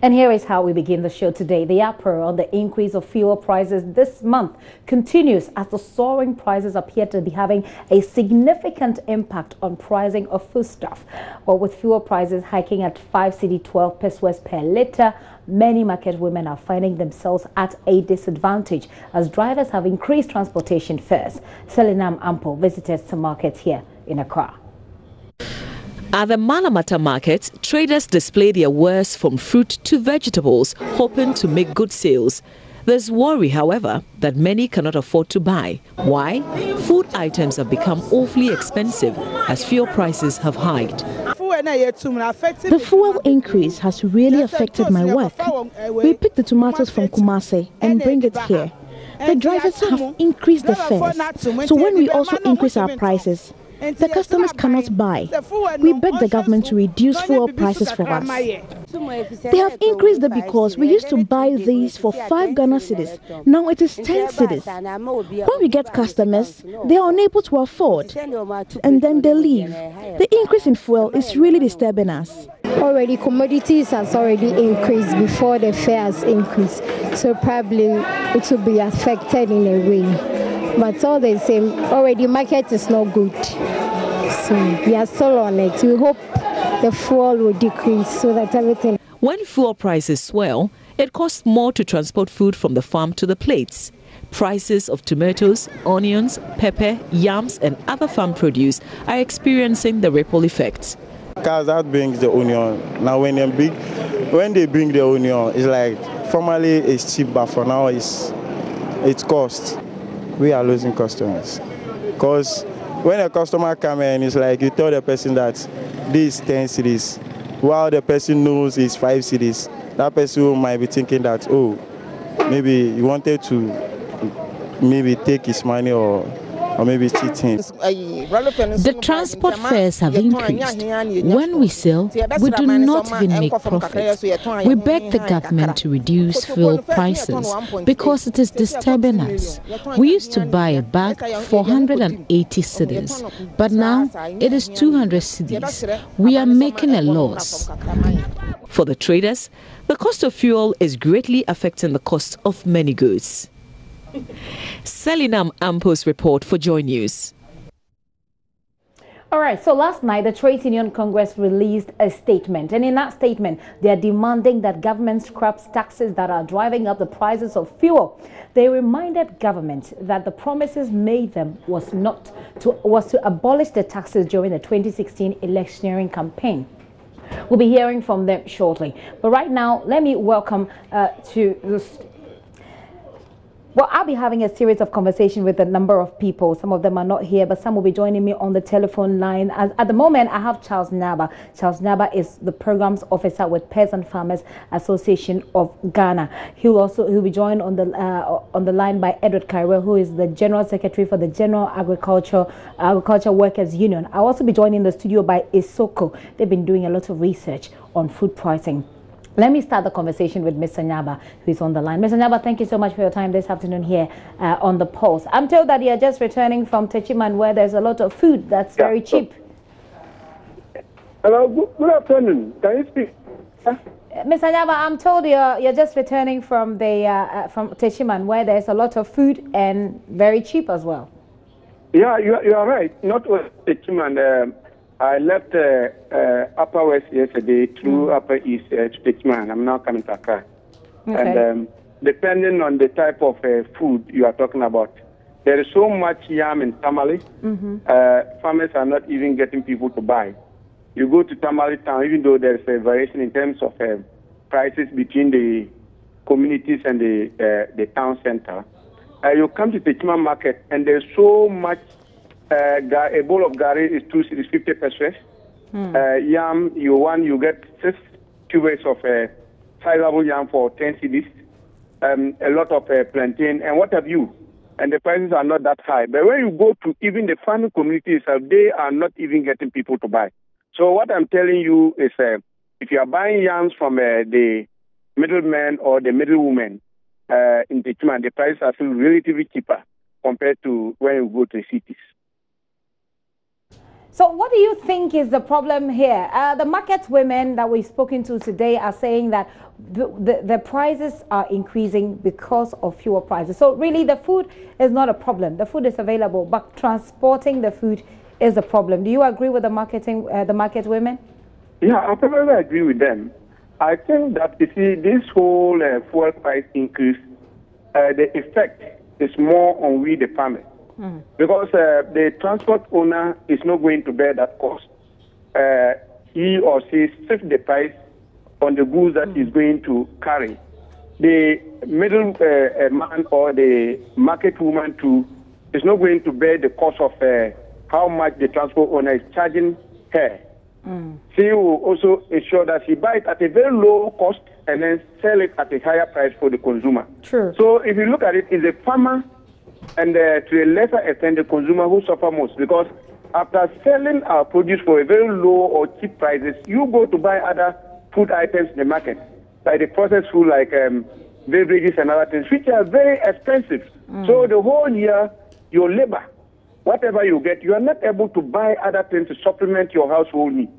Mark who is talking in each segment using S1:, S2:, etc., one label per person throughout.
S1: And here is how we begin the show today. The uproar on the increase of fuel prices this month continues as the soaring prices appear to be having a significant impact on pricing of foodstuff. Well, with fuel prices hiking at 5 cedi 12 pesos per litre, many market women are finding themselves at a disadvantage as drivers have increased transportation fares. Selinam Ampo visited some markets here in Accra.
S2: At the Malamata market, traders display their wares from fruit to vegetables, hoping to make good sales. There's worry, however, that many cannot afford to buy. Why? Food items have become awfully expensive as fuel prices have hiked.
S3: The fuel increase has really affected my work. We pick the tomatoes from Kumasi and bring it here. The drivers have increased the fares, so when we also increase our prices, the customers cannot buy. We beg the government to reduce fuel prices for us. They have increased it because we used to buy these for 5 Ghana cedis. Now it is 10 cedis. When we get customers, they are unable to afford and then they leave. The increase in fuel is really disturbing us.
S4: Already commodities has already increased before the fares increase, so probably it will be affected in a way. But all the same, already market is not good. So we are still on it. We hope the fuel will decrease so that everything...
S2: When fuel prices swell, it costs more to transport food from the farm to the plates. Prices of tomatoes, onions, pepper, yams and other farm produce are experiencing the ripple effects.
S5: Cars that brings the onion. Now when they bring the onion, it's like formerly it's cheap, but for now it's cost. We are losing customers because when a customer comes in, it's like you tell the person that this is 10 cedis, while the person knows it's 5 cedis. That person might be thinking that, oh, maybe he wanted to take his money or maybe cheat him.
S6: The transport fares have increased. When we sell, we do not even make profit. We beg the government to reduce fuel prices because it is disturbing us. We used to buy a bag 480 cedis, but now it is 200 cedis. We are making a loss.
S2: For the traders, the cost of fuel is greatly affecting the cost of many goods. Selinam Ampo's report for JoyNews.
S1: All right, so last night the Trade Union Congress released a statement, and in that statement they are demanding that government scraps taxes that are driving up the prices of fuel. They reminded government that the promises made them was to abolish the taxes during the 2016 electioneering campaign. We'll be hearing from them shortly, but right now let me welcome Well, I'll be having a series of conversations with a number of people. Some of them are not here, but some will be joining me on the telephone line. At the moment, I have Charles Naba. Charles Naba is the Programs Officer with Peasant Farmers Association of Ghana. He'll be joined on the line by Edward Kairwe, who is the General Secretary for the General Agriculture Workers Union. I'll also be joined in the studio by Isoko. They've been doing a lot of research on food pricing. Let me start the conversation with Mr. Nyaba, who is on the line. Mr. Nyaba, thank you so much for your time this afternoon here on The Pulse. I'm told that you're just returning from Techiman, where there's a lot of food that's very cheap.
S7: Hello, good afternoon. Can you speak?
S1: Mr. Nyaba, I'm told you're just returning from from Techiman, where there's a lot of food and very cheap as well.
S7: Yeah, you are right. Not only Techiman. I left Upper West yesterday through Upper East to Techiman. I'm now coming to Accra. Okay. And depending on the type of food you are talking about, there is so much yam in Tamale. Farmers are not even getting people to buy. You go to Tamale town, even though there's a variation in terms of prices between the communities and the town center. You come to Techiman market and there's so much. A bowl of gari is 2 cedis 50 pesos. Yam, you get 6 tubes of sizable yam for 10 cedis. A lot of plantain and what have you. And the prices are not that high. But when you go to even the farming communities, they are not even getting people to buy. So what I'm telling you is if you are buying yams from the middlemen or the middlewomen in Techiman, the prices are still relatively cheaper compared to when you go to the cities.
S1: So what do you think is the problem here? The market women that we've spoken to today are saying that the prices are increasing because of fuel prices. So really the food is not a problem. The food is available, but transporting the food is a problem. Do you agree with the market women?
S7: Yeah, I probably agree with them. I think that, you see, this whole fuel price increase, the effect is more on we, the farmers. Because the transport owner is not going to bear that cost. He or she sets the price on the goods that he's going to carry. The middle man or the market woman too is not going to bear the cost of how much the transport owner is charging her. She will also ensure that she buys at a very low cost and then sell it at a higher price for the consumer.
S1: True.
S7: So if you look at it, it's a farmer and to a lesser extent the consumer who suffer most, because after selling our produce for a very low or cheap prices, you go to buy other food items in the market, like the processed food, like beverages and other things, which are very expensive. So the whole year, your labor, whatever you get, you are not able to buy other things to supplement your household needs.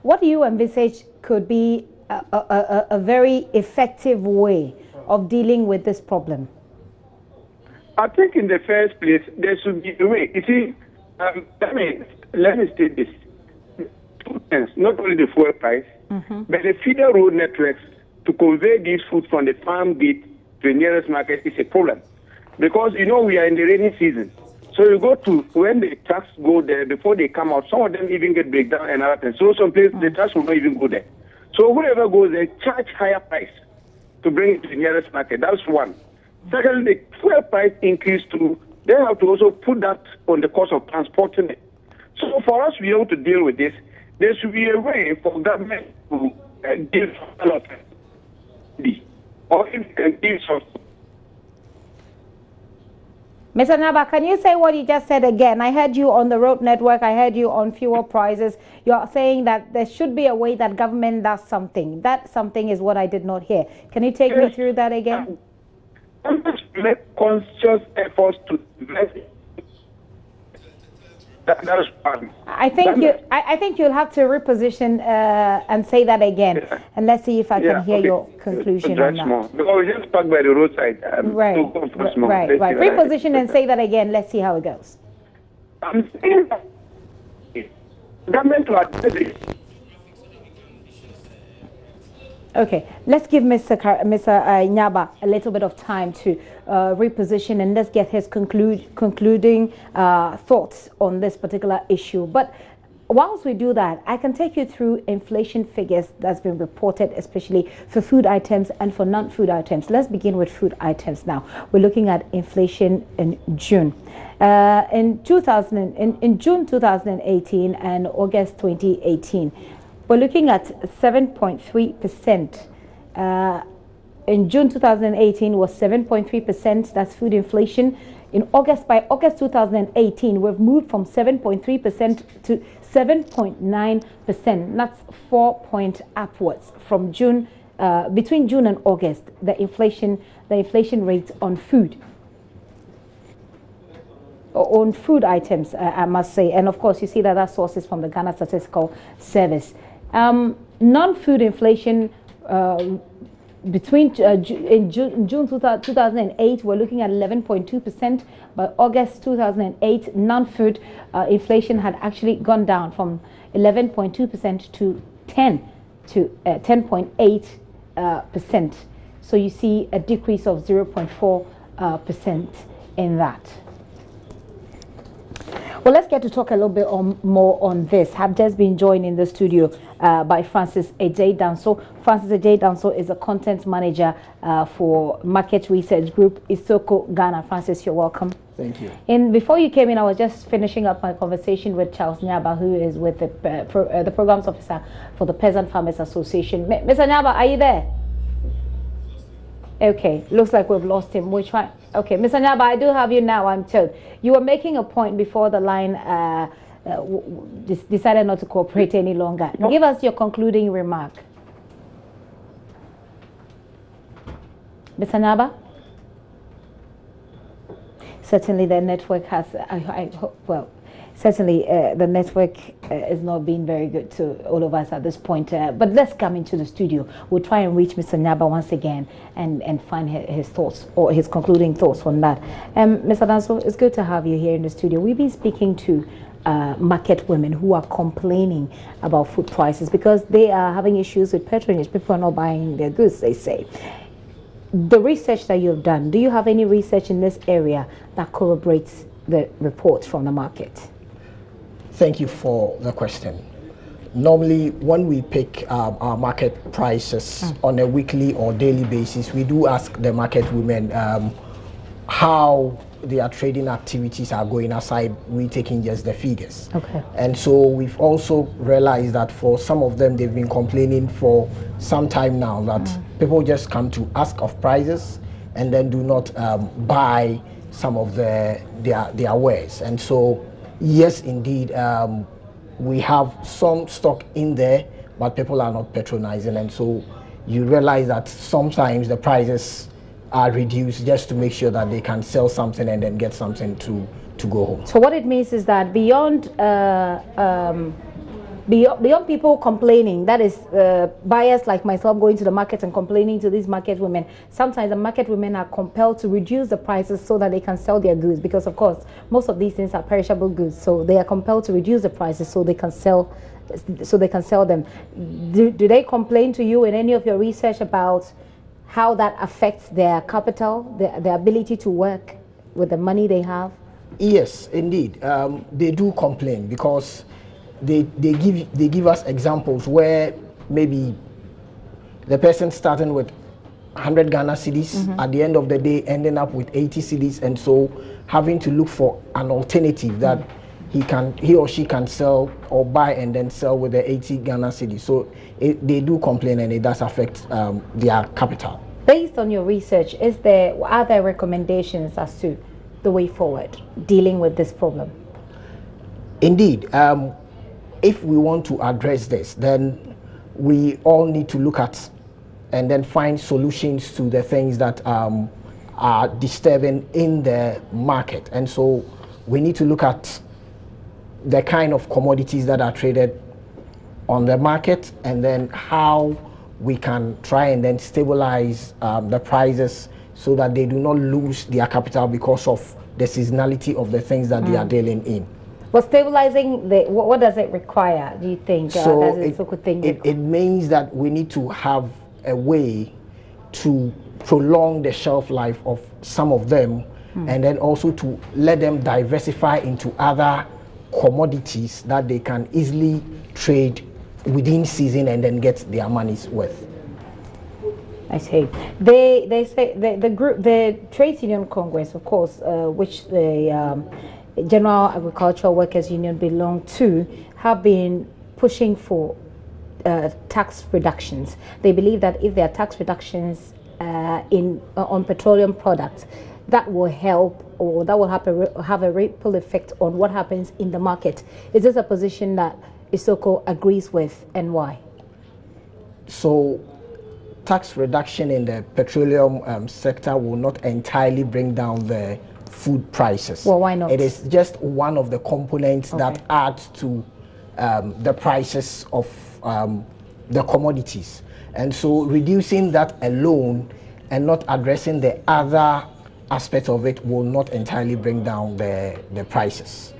S1: What do you envisage could be a very effective way of dealing with this problem?
S7: I think in the first place, there should be a way. You see, let me state this. Two things, not only the fuel price, but the feeder road networks to convey these food from the farm gate to the nearest market is a problem. Because, you know, we are in the rainy season. So you go to, when the trucks go there, before they come out, some of them even get breakdown and other things. So some places, the trucks will not even go there. So whoever goes there, charge higher price to bring it to the nearest market. That's one. Secondly, the fuel price increase too, they have to also put that on the cost of transporting it. So for us to be able to deal with this, there should be a way for government to give a lot of or if you can give some.
S1: Mr. Naba, can you say what you just said again? I heard you on the road network. I heard you on fuel prices. You're saying that there should be a way that government does something. That something is what I did not hear. Can you take me through that again?
S7: Make conscious efforts to invest. That is one.
S1: I think you'll have to reposition and say that again, and let's see if I can hear your conclusion on that.
S7: More. Because we just parked by the roadside.
S1: Right. Reposition and say that again. Let's see how it goes.
S7: I'm saying that government to address it.
S1: Okay, let's give Mr. Nyaba a little bit of time to reposition, and let's get his concluding thoughts on this particular issue. But whilst we do that, I can take you through inflation figures that's been reported, especially for food items and for non-food items. Let's begin with food items now. We're looking at inflation in June. In June 2018 and August 2018, we're looking at 7.3%. In June 2018 was 7.3%. That's food inflation. By August 2018, we've moved from 7.3% to 7.9%. That's 4 point upwards from June. Between June and August, the inflation rate on food. On food items, I must say, and of course, you see that sources from the Ghana Statistical Service. Non-food inflation in June 2008, we're looking at 11.2%. By August 2008, non-food inflation had actually gone down from 11.2% to 10.8%. So you see a decrease of 0.4% in that. Well, let's get to talk a little bit more on this. I've just been joined in the studio by Francis Ejay Danso. Francis Ejay Danso is a content manager for market research group Isoko Ghana. Francis, you're welcome.
S8: Thank you.
S1: And before you came in, I was just finishing up my conversation with Charles Nyaba, who is with the programs officer for the Peasant Farmers Association. Mr. Nyaba, are you there? Okay, looks like we've lost him. We'll try. Okay, Mr. Nyaba, I do have you now, I'm told. You were making a point before the line decided not to cooperate any longer. Give us your concluding remark. Mr. Nyaba? Certainly the network has, I hope, well, Certainly, the network is not being very good to all of us at this point. But let's come into the studio. We'll try and reach Mr. Nyaba once again and find his thoughts or his concluding thoughts on that. Mr. Danso, it's good to have you here in the studio. We've been speaking to market women who are complaining about food prices because they are having issues with patronage. People are not buying their goods, they say. The research that you've done, do you have any research in this area that corroborates the reports from the market?
S8: Thank you for the question. Normally, when we pick our market prices on a weekly or daily basis, we do ask the market women how their trading activities are going, aside we taking just the figures.
S1: Okay.
S8: And so we've also realized that for some of them, they've been complaining for some time now that people just come to ask of prices and then do not buy some of their wares. And so yes, indeed, we have some stock in there, but people are not patronizing, and so you realize that sometimes the prices are reduced just to make sure that they can sell something and then get something to go home.
S1: So what it means is that beyond people complaining, that is buyers like myself going to the market and complaining to these market women, sometimes the market women are compelled to reduce the prices so that they can sell their goods, because of course most of these things are perishable goods, so they are compelled to reduce the prices so they can sell them. Do they complain to you in any of your research about how that affects their capital, their ability to work with the money they have?
S8: Yes, indeed. They do complain because they give us examples where maybe the person starting with 100 Ghana cedis, at the end of the day ending up with 80 cedis, and so having to look for an alternative that he or she can sell or buy and then sell with the 80 Ghana cedis. So they do complain, and it does affect their capital. Based
S1: on your research, are there recommendations as to the way forward dealing with this problem?
S8: Indeed. If we want to address this, then we all need to look at and then find solutions to the things that are disturbing in the market. And so we need to look at the kind of commodities that are traded on the market, and then how we can try and then stabilize the prices so that they do not lose their capital because of the seasonality of the things that they are dealing in.
S1: Well, stabilizing, what does it require, do you think?
S8: So it means that we need to have a way to prolong the shelf life of some of them, and then also to let them diversify into other commodities that they can easily trade within season and then get their money's worth.
S1: I see. They say the Trades Union Congress, of course, which the General Agricultural Workers Union belong to, have been pushing for tax reductions. They believe that if there are tax reductions on petroleum products, that will help, or that will have a ripple effect on what happens in the market. Is this a position that Isoko agrees with, and why?
S8: So tax reduction in the petroleum sector will not entirely bring down the food prices.
S1: Well, why not?
S8: It is just one of the components that adds to the prices of the commodities. And so reducing that alone and not addressing the other aspects of it will not entirely bring down the prices.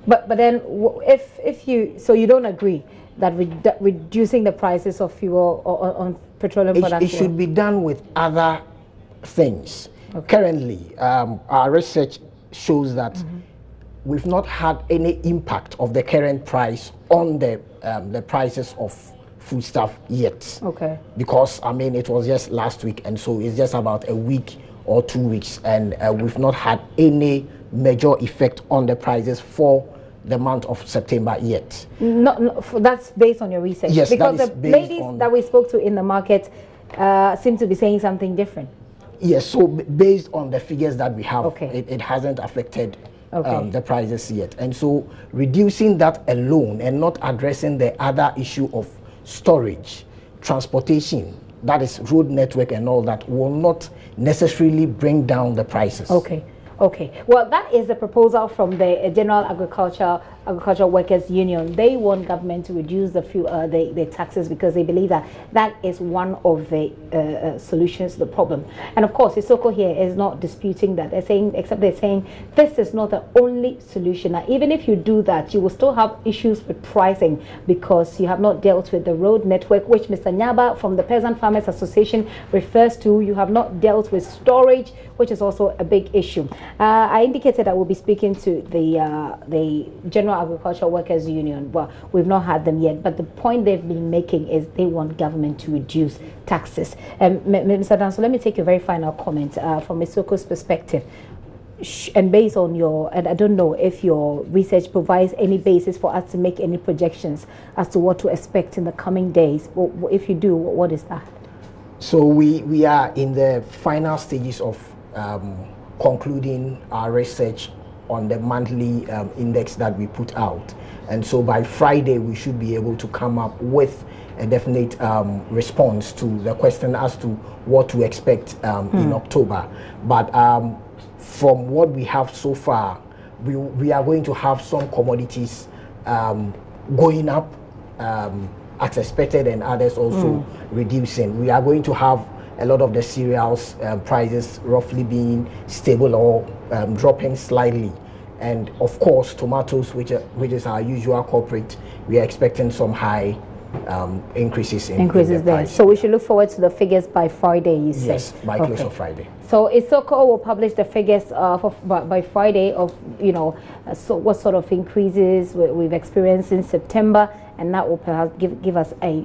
S1: But then if you don't agree that reducing the prices of fuel or on petroleum products?
S8: It should be done with other things. Okay. Currently, our research shows that we've not had any impact of the current price on the prices of foodstuff yet.
S1: Okay.
S8: Because it was just last week, and so it's just about a week or 2 weeks, and we've not had any major effect on the prices for the month of September yet.
S1: That's based on your research.
S8: Yes,
S1: because the ladies that we spoke to in the market seem to be saying something different.
S8: Yes, so based on the figures that we have, it hasn't affected the prices yet. And so reducing that alone and not addressing the other issue of storage, transportation, that is road network and all that, will not necessarily bring down the prices.
S1: Okay. Okay, well, that is a proposal from the General Agricultural Workers Union. They want government to reduce the taxes because they believe that that is one of the solutions to the problem. And of course, Isoko here is not disputing that. They're saying this is not the only solution. Now, even if you do that, you will still have issues with pricing because you have not dealt with the road network, which Mr. Nyaba from the Peasant Farmers Association refers to. You have not dealt with storage, which is also a big issue. I indicated I will be speaking to the General Agricultural Workers Union. Well, we've not had them yet, but the point they've been making is they want government to reduce taxes. Mr. Danso, let me take a very final comment from Isoko's perspective. And based on and I don't know if your research provides any basis for us to make any projections as to what to expect in the coming days. If you do, what is that?
S8: So we are in the final stages of concluding our research on the monthly index that we put out, and so by Friday we should be able to come up with a definite response to the question as to what to expect in October. But from what we have so far, we are going to have some commodities going up as expected and others also reducing. We are going to have a lot of the cereals prices roughly being stable or dropping slightly, and of course tomatoes, which is our usual culprit, we are expecting some high increases in the
S1: there.
S8: price.
S1: So we should look forward to the figures by Friday, you say?
S8: Yes, by close of Friday.
S1: So Isoko will publish the figures by Friday of so what sort of increases we've experienced in September, and that will perhaps give us a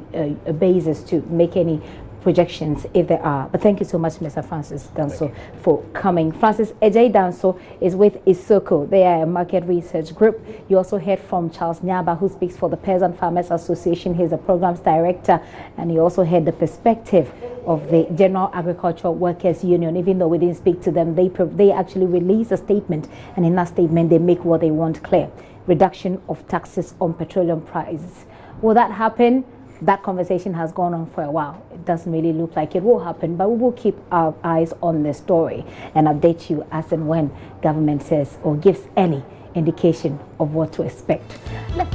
S1: basis to make any projections if there are. But thank you so much, Mr. Francis Danso, for coming. Francis Ejay Danso is with Isoko. They are a market research group. You also heard from Charles Nyaba, who speaks for the Peasant Farmers Association. He's a programs director, and you also heard the perspective of the General Agricultural Workers Union. Even though we didn't speak to them, they actually released a statement, and in that statement they make what they want clear: reduction of taxes on petroleum prices. Will that happen? That conversation has gone on for a while. It doesn't really look like it will happen, but we will keep our eyes on the story and update you as and when government says or gives any indication of what to expect. Let's